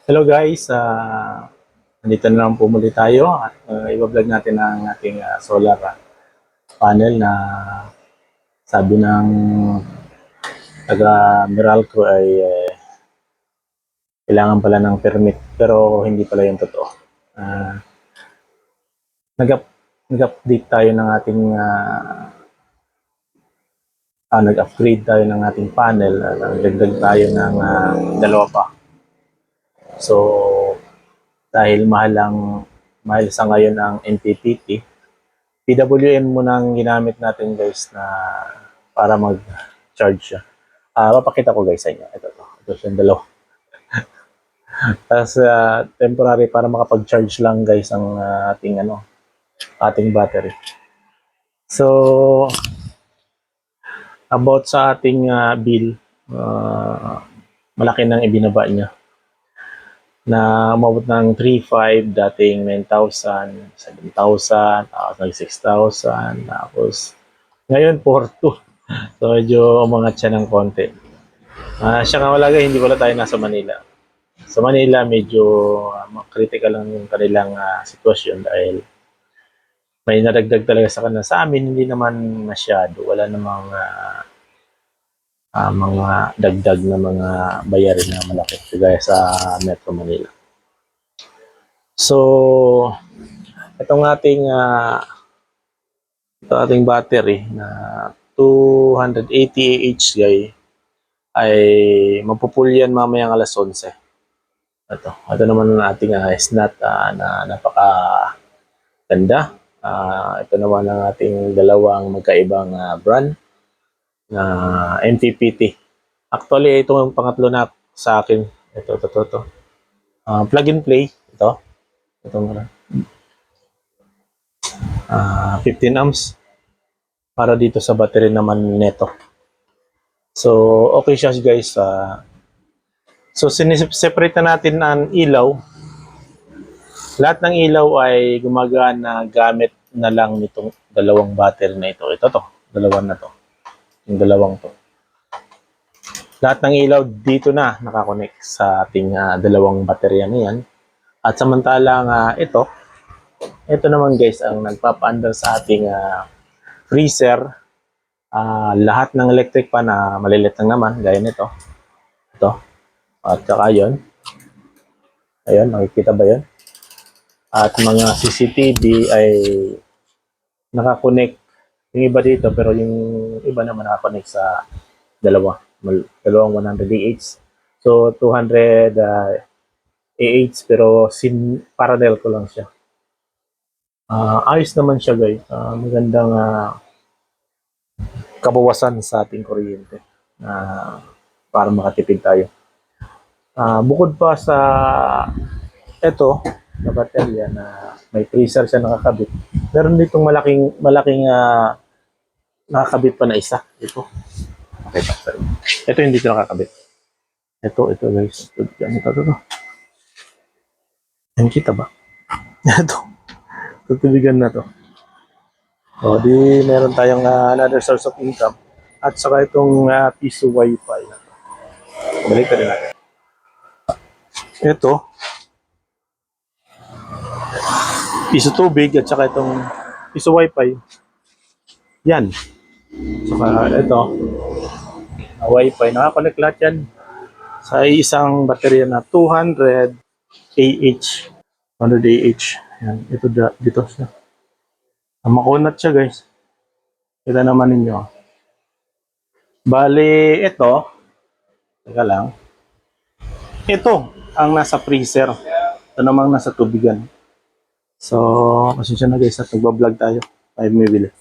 Hello guys, nandito na naman po muli tayo at i-vlog natin ang ating solar panel na sabi ng taga Meralco ay kailangan pala ng permit pero hindi pala yung totoo. Uh, nag-update tayo ng ating nag-upgrade tayo ng ating panel at nagdagdag tayo ng dalawa pa. So dahil mahal sa ngayon ang NPPT, PWM muna ang ginamit natin guys na para mag-charge siya. Papakita ko guys sa inyo. Ito yung dalawa. Tapos temporary para makapag-charge lang guys ang ating battery. So about sa ating bill, malaki nang ibinaba niya na umabot ng 3,500, dating 9,000, 7,000, tapos nag 6,000, tapos ngayon 4,200. So medyo umangat siya ng konti. Siya nga wala hindi wala tayo nasa Manila. Sa Manila medyo critical lang yung kanilang sitwasyon dahil may nadagdag talaga sa kanila. Sa amin hindi naman masyado, wala namang mga dagdag na mga bayarin na malaki kagaya sa Metro Manila. So itong ating battery na 280 Ah ay mapupul yan mamayang alas 11. Ito naman ang ating SNAT na napaka ganda. Ito naman ang ating dalawang magkaibang brand na NPPT. Actually, ito ang pangatlo na sa akin. Ito. Plug and play. Ito 15 amps para dito sa battery naman neto. So, okay siya guys. So, separate na natin ang ilaw. Lahat ng ilaw ay gumagana gamit na lang nitong dalawang battery na ito. Dalawang na to. Yung dalawang to. Lahat ng ilaw dito na nakakonect sa ating dalawang baterya na yan. At samantalang ito naman guys ang nagpapaandar sa ating freezer. Lahat ng electric pan na malilit lang naman, gaya nito. Ito. At saka yun. Ayun, makikita ba yun? At mga CCTV ay nakakonect. Yung iba dito, pero yung iba naman nakakonect sa dalawang 100 AH. So 200 AH pero parallel ko lang siya. Ayos naman siya guys. Magandang kabawasan sa ating kuryente para makatipid tayo. Bukod pa sa ito na baterya na may freezer siya nakakabit, meron ditong malaking nakakabit pa na isa. Ito hindi ito nakakabit. Ito guys. Ito. Kita ba? Ito. Tutubigan na to. O, di meron tayong another source of income. At saka itong piso wifi na to. Balik ka rin natin. Ito. Piso tubig at saka itong piso wifi. Yan. Saka ito. Wifi. Nakakonect lahat yan sa isang baterya na 200 AH. 100 AH. Yan. Ito dito siya. Makunat siya guys. Kita naman ninyo. Bali, ito. Teka lang. Ito ang nasa freezer. Ito namang nasa tubigan. So, pasensya na guys at nagbablog tayo. Ay, may bili.